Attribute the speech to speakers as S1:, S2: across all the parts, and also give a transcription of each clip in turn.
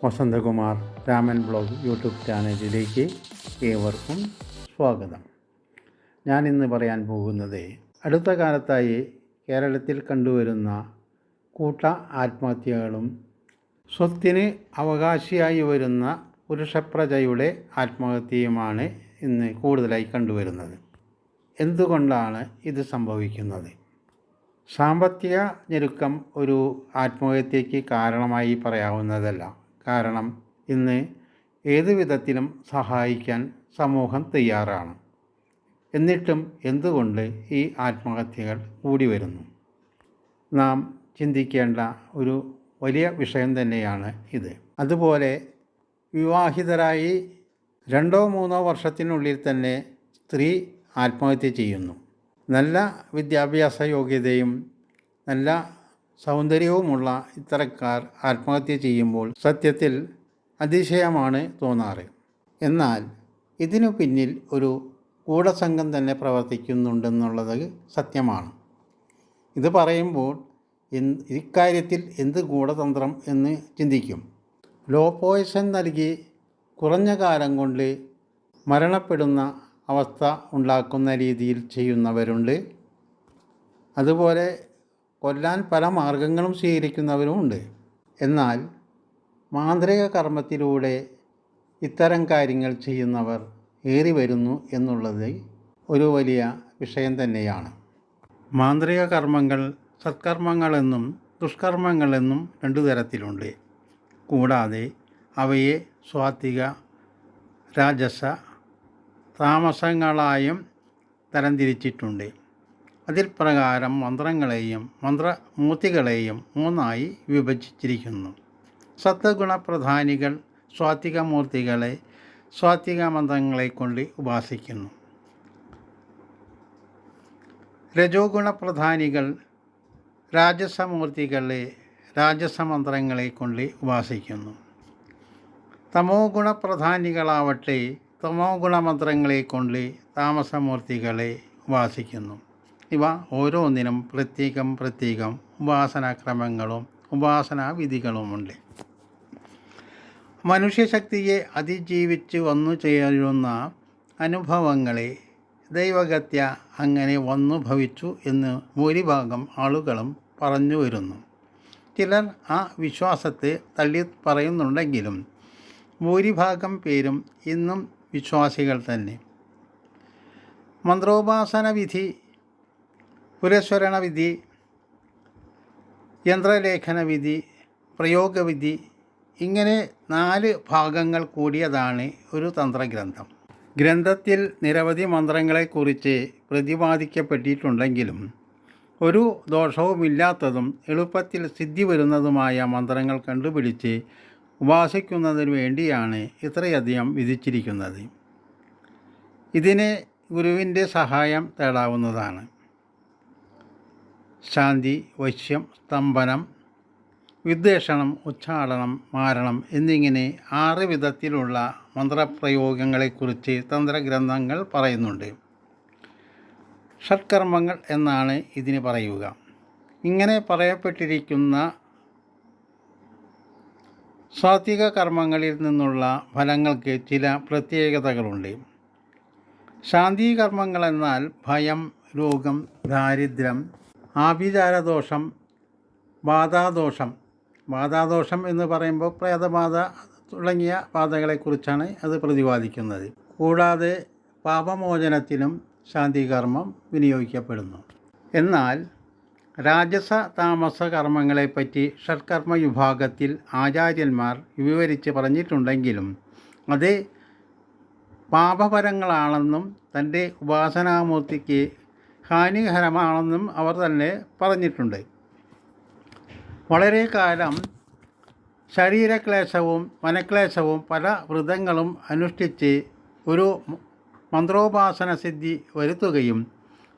S1: Vasanthakumar Raman blog YouTube ചാനലിലേക്ക് ഏവർക്കും സ്വാഗതം. ഞാനിന്ന് പറയാൻ പോകുന്നത് അടുത്ത കാലത്തായി കേരളത്തിൽ കണ്ടുവരുന്ന കൂട്ട ആത്മഹത്യകളും സ്വത്തിന് അവകാശിയായി വരുന്ന പുരുഷപ്രജയുടെ ആത്മഹത്യയുമാണ് ഇന്ന് കൂടുതലായി കണ്ടുവരുന്നത്. എന്തുകൊണ്ടാണ് ഇത് സംഭവിക്കുന്നത്? സാമ്പത്തിക ഞെരുക്കം ഒരു ആത്മഹത്യയ്ക്ക് കാരണമായി പറയാവുന്നതല്ല. കാരണം ഇന്ന് ഏതു വിധത്തിലും സഹായിക്കാൻ സമൂഹം തയ്യാറാണ്. എന്നിട്ടും എന്തുകൊണ്ട് ഈ ആത്മഹത്യകൾ കൂടി വരുന്നു? നാം ചിന്തിക്കേണ്ട ഒരു വലിയ വിഷയം തന്നെയാണ് ഇത്. അതുപോലെ വിവാഹിതരായി 2-3 വർഷത്തിനുള്ളിൽ തന്നെ സ്ത്രീ ആത്മഹത്യ ചെയ്യുന്നു. നല്ല വിദ്യാഭ്യാസ യോഗ്യതയും നല്ല സൗന്ദര്യവുമുള്ള ഇത്തരക്കാർ ആത്മഹത്യ ചെയ്യുമ്പോൾ സത്യത്തിൽ അതിശയമാണ് തോന്നാറ്. എന്നാൽ ഇതിനു പിന്നിൽ ഒരു ഗൂഢസംഘം തന്നെ പ്രവർത്തിക്കുന്നുണ്ടെന്നുള്ളത് സത്യമാണ്. ഇത് പറയുമ്പോൾ ഇക്കാര്യത്തിൽ എന്ത് ഗൂഢതന്ത്രം എന്ന് ചിന്തിക്കും. ലോ പോയ്സൺ നൽകി കുറഞ്ഞ കാലം കൊണ്ട് മരണപ്പെടുന്ന അവസ്ഥ ഉണ്ടാക്കുന്ന രീതിയിൽ ചെയ്യുന്നവരുണ്ട്. അതുപോലെ കൊല്ലാൻ പല മാർഗങ്ങളും സ്വീകരിക്കുന്നവരുമുണ്ട്. എന്നാൽ മാന്ത്രിക കർമ്മത്തിലൂടെ ഇത്തരം കാര്യങ്ങൾ ചെയ്യുന്നവർ ഏറി വരുന്നു എന്നുള്ളത് ഒരു വലിയ വിഷയം തന്നെയാണ്. മാന്ത്രിക കർമ്മങ്ങൾ സത്കർമ്മങ്ങളെന്നും ദുഷ്കർമ്മങ്ങളെന്നും 2 തരത്തിലുണ്ട്. കൂടാതെ അവയെ സാത്വിക, രാജസ, താമസങ്ങളായും തരംതിരിച്ചിട്ടുണ്ട്. അതിൽ പ്രകാരം മന്ത്രങ്ങളെയും മന്ത്രമൂർത്തികളെയും 3ആയി വിഭജിച്ചിരിക്കുന്നു. സത്വഗുണപ്രധാനികൾ സാത്വിക മൂർത്തികളെ സാത്വിക മന്ത്രങ്ങളെ കൊണ്ട് ഉപാസിക്കുന്നു. രജോ ഗുണപ്രധാനികൾ രാജസമൂർത്തികളെ രാജസമന്ത്രങ്ങളെ കൊണ്ട് ഉപാസിക്കുന്നു. തമോ ഗുണപ്രധാനികളാവട്ടെ തമോ ഗുണമന്ത്രങ്ങളെ കൊണ്ട് താമസമൂർത്തികളെ ഉപാസിക്കുന്നു. ഇവ ഓരോന്നിനും പ്രത്യേകം ഉപാസനാക്രമങ്ങളും ഉപാസനാവിധികളുമുണ്ട്. മനുഷ്യശക്തിയെ അതിജീവിച്ച് വന്നു ചേരുന്ന അനുഭവങ്ങളെ ദൈവഗത്യ അങ്ങനെ വന്നു ഭവിച്ചു എന്ന് ഭൂരിഭാഗം ആളുകളും പറഞ്ഞു വരുന്നു. ചിലർ ആ വിശ്വാസത്തെ തള്ളി പറയുന്നുണ്ടെങ്കിലും ഭൂരിഭാഗം പേരും ഇന്നും വിശ്വാസികൾ തന്നെ. മന്ത്രോപാസന വിധി, പുരസ്വരണ വിധി, യന്ത്രലേഖന വിധി, പ്രയോഗവിധി ഇങ്ങനെ 4 ഭാഗങ്ങൾ കൂടിയതാണ് ഒരു തന്ത്രഗ്രന്ഥം. ഗ്രന്ഥത്തിൽ നിരവധി മന്ത്രങ്ങളെക്കുറിച്ച് പ്രതിപാദിക്കപ്പെട്ടിട്ടുണ്ടെങ്കിലും ഒരു ദോഷവുമില്ലാത്തതും എളുപ്പത്തിൽ സിദ്ധി വരുന്നതുമായ മന്ത്രങ്ങൾ കണ്ടുപിടിച്ച് ഉപാസിക്കുന്നതിന് വേണ്ടിയാണ് ഇത്രയധികം വിധിച്ചിരിക്കുന്നത്. ഇതിന് ഗുരുവിൻ്റെ സഹായം തേടാവുന്നതാണ്. ശാന്തി, വശ്യം, സ്തംഭനം, വിദ്വേഷണം, ഉച്ചാടനം, മാരണം എന്നിങ്ങനെ 6 വിധത്തിലുള്ള മന്ത്രപ്രയോഗങ്ങളെക്കുറിച്ച് തന്ത്രഗ്രന്ഥങ്ങൾ പറയുന്നുണ്ട്. ഷഡ്കർമ്മങ്ങൾ എന്നാണ് ഇതിന് പറയുക. ഇങ്ങനെ പറയപ്പെട്ടിരിക്കുന്ന സാത്വിക കർമ്മങ്ങളിൽ നിന്നുള്ള ഫലങ്ങൾക്ക് ചില പ്രത്യേകതകളുണ്ട്. ശാന്തി കർമ്മങ്ങളെന്നാൽ ഭയം, രോഗം, ദാരിദ്ര്യം, ആഭിചാരദോഷം, ബാധാദോഷം എന്ന് പറയുമ്പോൾ പ്രേതബാധ തുടങ്ങിയ ബാധകളെക്കുറിച്ചാണ് അത് പ്രതിപാദിക്കുന്നത്. കൂടാതെ പാപമോചനത്തിനും ശാന്തികർമ്മം വിനിയോഗിക്കപ്പെടുന്നു. എന്നാൽ രാജസ താമസ കർമ്മങ്ങളെപ്പറ്റി ഷഡ്കർമ്മ വിഭാഗത്തിൽ ആചാര്യന്മാർ വിവരിച്ച് പറഞ്ഞിട്ടുണ്ടെങ്കിലും അത് പാപപരങ്ങളാണെന്നും തൻ്റെ ഉപാസനാമൂർത്തിക്ക് ഹാനികരമാണെന്നും അവർ തന്നെ പറഞ്ഞിട്ടുണ്ട്. വളരെ കാലം ശരീരക്ലേശവും മനക്ലേശവും പല വ്രതങ്ങളും അനുഷ്ഠിച്ച് ഒരു മന്ത്രോപാസന സിദ്ധി വരുത്തുകയും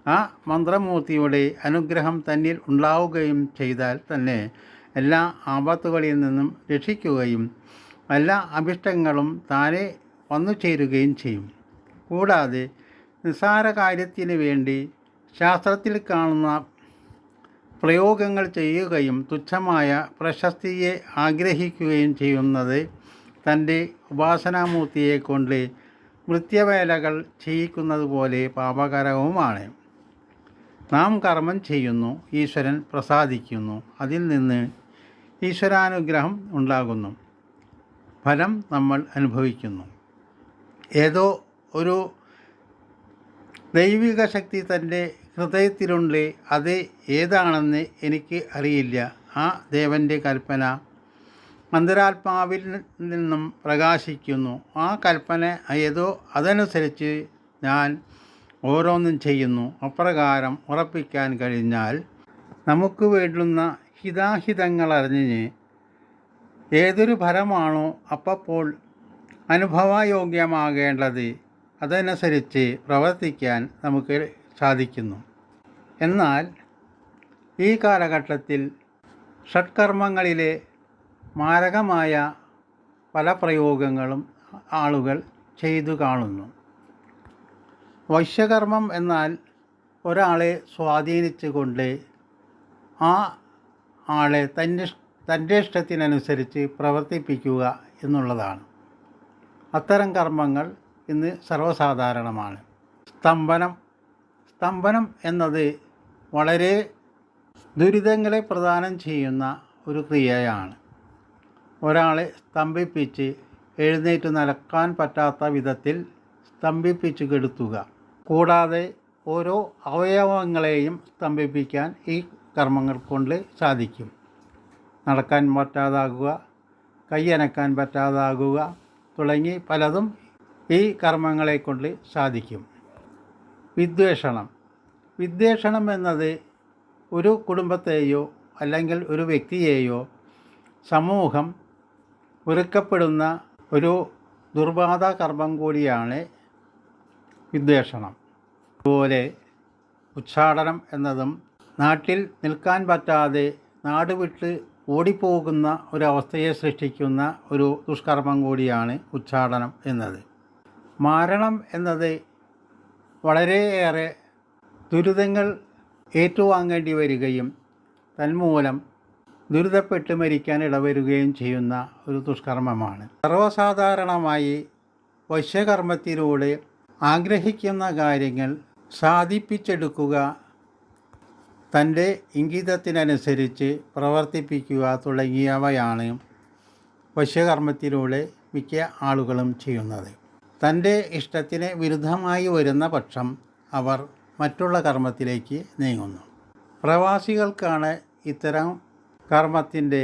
S1: ആ മന്ത്രമൂർത്തിയുടെ അനുഗ്രഹം തന്നിൽ ഉണ്ടാവുകയും ചെയ്താൽ തന്നെ എല്ലാ ആപത്തുകളിൽ നിന്നും രക്ഷിക്കുകയും എല്ലാ അഭിഷ്ടങ്ങളും താനെ വന്നു ചേരുകയും ചെയ്യും. കൂടാതെ നിസ്സാര കാര്യത്തിന് വേണ്ടി ശാസ്ത്രത്തിൽ കാണുന്ന പ്രയോഗങ്ങൾ ചെയ്യുകയും തുച്ഛമായ പ്രശസ്തിയെ ആഗ്രഹിക്കുകയും ചെയ്യുന്നത് തൻ്റെ ഉപാസനാമൂർത്തിയെ കൊണ്ട് വൃത്യവേലകൾ ചെയ്യിക്കുന്നത് പോലെ പാപകരവുമാണ്. നാം കർമ്മം ചെയ്യുന്നു, ഈശ്വരൻ പ്രസാദിക്കുന്നു, അതിൽ നിന്ന് ഈശ്വരാനുഗ്രഹം ഉണ്ടാകുന്നു, ഫലം നമ്മൾ അനുഭവിക്കുന്നു. ഏതോ ഒരു ദൈവിക ശക്തി തൻ്റെ ഹൃദയത്തിലുണ്ട്. അത് ഏതാണെന്ന് എനിക്ക് അറിയില്ല. ആ ദേവൻ്റെ കൽപ്പന അന്തരാത്മാവിൽ നിന്നും പ്രകാശിക്കുന്നു. ആ കൽപ്പന ഏതോ അതനുസരിച്ച് ഞാൻ ഓരോന്നും ചെയ്യുന്നു. അപ്രകാരം ഉറപ്പിക്കാൻ കഴിഞ്ഞാൽ നമുക്ക് വേണ്ടുന്ന ഹിതാഹിതങ്ങൾ അറിഞ്ഞ് ഏതൊരു ഫലമാണോ അപ്പോൾ അനുഭവയോഗ്യമാകേണ്ടത് അതനുസരിച്ച് പ്രവർത്തിക്കാൻ നമുക്ക് സാധിക്കുന്നു. എന്നാൽ ഈ കാലഘട്ടത്തിൽ ഷഡ്കർമ്മങ്ങളിലെ മാരകമായ പല പ്രയോഗങ്ങളും ആളുകൾ ചെയ്തു കാണുന്നു. വൈശ്യകർമ്മം എന്നാൽ ഒരാളെ സ്വാധീനിച്ചുകൊണ്ട് ആ ആളെ തൻ്റെ ഇഷ്ടത്തിനനുസരിച്ച് പ്രവർത്തിപ്പിക്കുക എന്നുള്ളതാണ്. അത്തരം കർമ്മങ്ങൾ ഇന്ന് സർവ്വസാധാരണമാണ്. സ്തംഭനം എന്നത് വളരെ ദുരിതങ്ങളെ പ്രദാനം ചെയ്യുന്ന ഒരു ക്രിയയാണ്. ഒരാളെ സ്തംഭിപ്പിച്ച് എഴുന്നേറ്റ് നടക്കാൻ പറ്റാത്ത വിധത്തിൽ സ്തംഭിപ്പിച്ച് കെടുത്തുക. കൂടാതെ ഓരോ അവയവങ്ങളെയും സ്തംഭിപ്പിക്കാൻ ഈ കർമ്മങ്ങൾ കൊണ്ട് സാധിക്കും. നടക്കാൻ പറ്റാതാകുക, കൈയനക്കാൻ പറ്റാതാകുക തുടങ്ങി പലതും ഈ കർമ്മങ്ങളെ കൊണ്ട് സാധിക്കും. വിദ്വേഷണം എന്നത് ഒരു കുടുംബത്തെയോ അല്ലെങ്കിൽ ഒരു വ്യക്തിയെയോ സമൂഹം വെറുക്കപ്പെടുന്ന ഒരു ദുർബാധ കർമ്മം കൂടിയാണ് വിദ്വേഷണം. അതുപോലെ ഉച്ചാടനം എന്നതും നാട്ടിൽ നിൽക്കാൻ പറ്റാതെ നാട് വിട്ട് ഓടിപ്പോകുന്ന ഒരവസ്ഥയെ സൃഷ്ടിക്കുന്ന ഒരു ദുഷ്കർമ്മം കൂടിയാണ് ഉച്ചാടനം എന്നത്. മാരണം എന്നത് വളരെയേറെ ദുരിതങ്ങൾ ഏറ്റുവാങ്ങേണ്ടി വരികയും തന്മൂലം ദുരിതപ്പെട്ട് മരിക്കാൻ ഇടവരുകയും ചെയ്യുന്ന ഒരു ദുഷ്കർമ്മമാണ്. സർവ്വസാധാരണമായി വൈശ്യകർമ്മത്തിലൂടെ ആഗ്രഹിക്കുന്ന കാര്യങ്ങൾ സാധിപ്പിച്ചെടുക്കുക, തൻ്റെ ഇംഗിതത്തിനനുസരിച്ച് പ്രവർത്തിപ്പിക്കുക തുടങ്ങിയവയാണ് വൈശ്യകർമ്മത്തിലൂടെ മിക്ക ആളുകളും ചെയ്യുന്നത്. തൻ്റെ ഇഷ്ടത്തിന് വിരുദ്ധമായി വരുന്ന പക്ഷം അവർ മറ്റുള്ള കർമ്മത്തിലേക്ക് നീങ്ങുന്നു. പ്രവാസികൾക്കാണ് ഇത്തരം കർമ്മത്തിൻ്റെ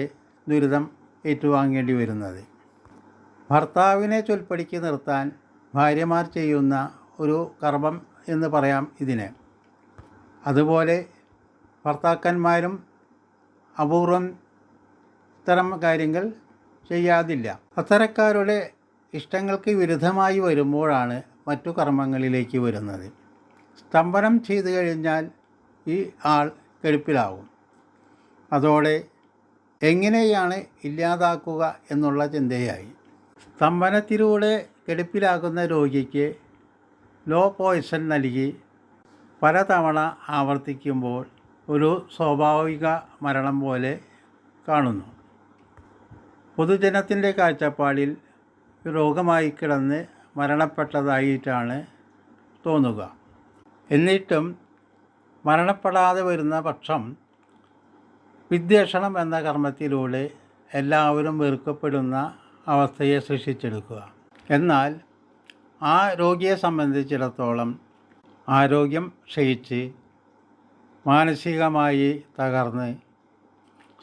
S1: ദുരിതം ഏറ്റുവാങ്ങേണ്ടി വരുന്നത്. ഭർത്താവിനെ ചൊൽപ്പടിക്ക് നിർത്താൻ ഭാര്യമാർ ചെയ്യുന്ന ഒരു കർമ്മം എന്ന് പറയാം ഇതിനെ. അതുപോലെ ഭർത്താക്കന്മാരും അപൂർവം ഇത്തരം കാര്യങ്ങൾ ചെയ്യാതില്ല. അത്തരക്കാരുടെ ഇഷ്ടങ്ങൾക്ക് വിരുദ്ധമായി വരുമ്പോഴാണ് മറ്റു കർമ്മങ്ങളിലേക്ക് വരുന്നത്. സ്തംഭനം ചെയ്തു കഴിഞ്ഞാൽ ഈ ആൾ കെടുപ്പിലാവും. അതോടെ എങ്ങനെയാണ് ഇല്ലാതാക്കുക എന്നുള്ള ചിന്തയായി. സ്തംഭനത്തിലൂടെ കെടുപ്പിലാകുന്ന രോഗിക്ക് ലോ പോയ്സൺ നൽകി പലതവണ ആവർത്തിക്കുമ്പോൾ ഒരു സ്വാഭാവിക മരണം പോലെ കാണുന്നു. പൊതുജനത്തിൻ്റെ കാഴ്ചപ്പാടിൽ രോഗമായി കിടന്ന് മരണപ്പെട്ടതായിട്ടാണ് തോന്നുക. എന്നിട്ടും മരണപ്പെടാതെ വരുന്ന പക്ഷം വിദ്വേഷണം എന്ന കർമ്മത്തിലൂടെ എല്ലാവരും വെറുക്കപ്പെടുന്ന അവസ്ഥയെ സൃഷ്ടിച്ചെടുക്കുക. എന്നാൽ ആ രോഗിയെ സംബന്ധിച്ചിടത്തോളം ആരോഗ്യം ക്ഷയിച്ച് മാനസികമായി തകർന്ന്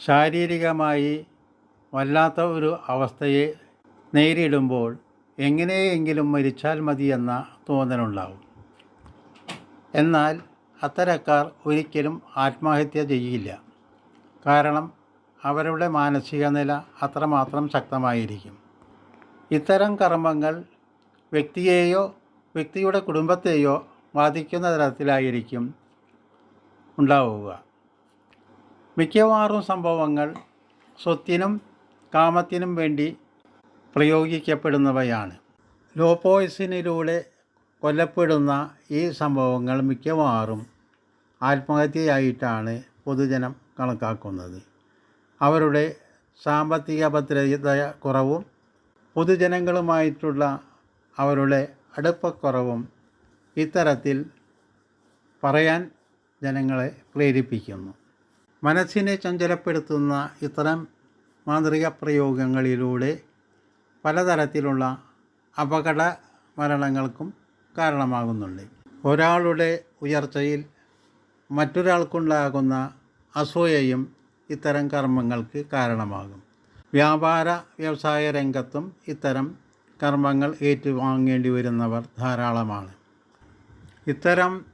S1: ശാരീരികമായി വല്ലാത്ത ഒരു അവസ്ഥയെ നേരിടുമ്പോൾ എങ്ങനെയെങ്കിലും മരിച്ചാൽ മതി എന്ന തോന്നലുണ്ടാവും. എന്നാൽ അത്തരക്കാർ ഒരിക്കലും ആത്മഹത്യ ചെയ്യില്ല. കാരണം അവരുടെ മാനസിക നില അത്രമാത്രം ശക്തമായിരിക്കും. ഇത്തരം കർമ്മങ്ങൾ വ്യക്തിയെയോ വ്യക്തിയുടെ കുടുംബത്തെയോ ബാധിക്കുന്ന തരത്തിലായിരിക്കും ഉണ്ടാവുക. മിക്കവാറും സംഭവങ്ങൾ സ്വത്തിനും കാമത്തിനും വേണ്ടി പ്രയോഗിക്കപ്പെടുന്നവയാണ്. ലോ പോയ്സണിലൂടെ കൊല്ലപ്പെടുന്ന ഈ സംഭവങ്ങൾ മിക്കവാറും ആത്മഹത്യയായിട്ടാണ് പൊതുജനം കണക്കാക്കുന്നത്. അവരുടെ സാമ്പത്തിക ഭദ്രത കുറവും പൊതുജനങ്ങളുമായിട്ടുള്ള അവരുടെ അടുപ്പക്കുറവും ഇത്തരത്തിൽ പറയാൻ ജനങ്ങളെ പ്രേരിപ്പിക്കുന്നു. മനസ്സിനെ ചഞ്ചലപ്പെടുത്തുന്ന ഇത്തരം മാന്ത്രിക പ്രയോഗങ്ങളിലൂടെ പലതരത്തിലുള്ള അപകട മരണങ്ങൾക്കും കാരണമാകുന്നുണ്ട്. ഒരാളുടെ ഉയർച്ചയിൽ മറ്റൊരാൾക്കുണ്ടാകുന്ന അസൂയയും ഇത്തരം കർമ്മങ്ങൾക്ക് കാരണമാകും. വ്യാപാര വ്യവസായ രംഗത്തും ഇത്തരം കർമ്മങ്ങൾ ഏറ്റുവാങ്ങേണ്ടി വരുന്നവർ ധാരാളമാണ്. ഇത്തരം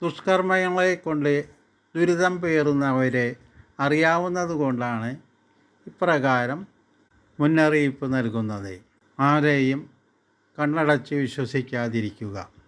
S1: ദുഷ്കർമ്മങ്ങളെ കൊണ്ട് ദുരിതം പേറുന്നവരെ അറിയാവുന്നതുകൊണ്ടാണ് ഇപ്രകാരം മുന്നറിയിപ്പ് നൽകുന്നത്. ആരെയും കണ്ണടച്ച് വിശ്വസിക്കാതിരിക്കുക.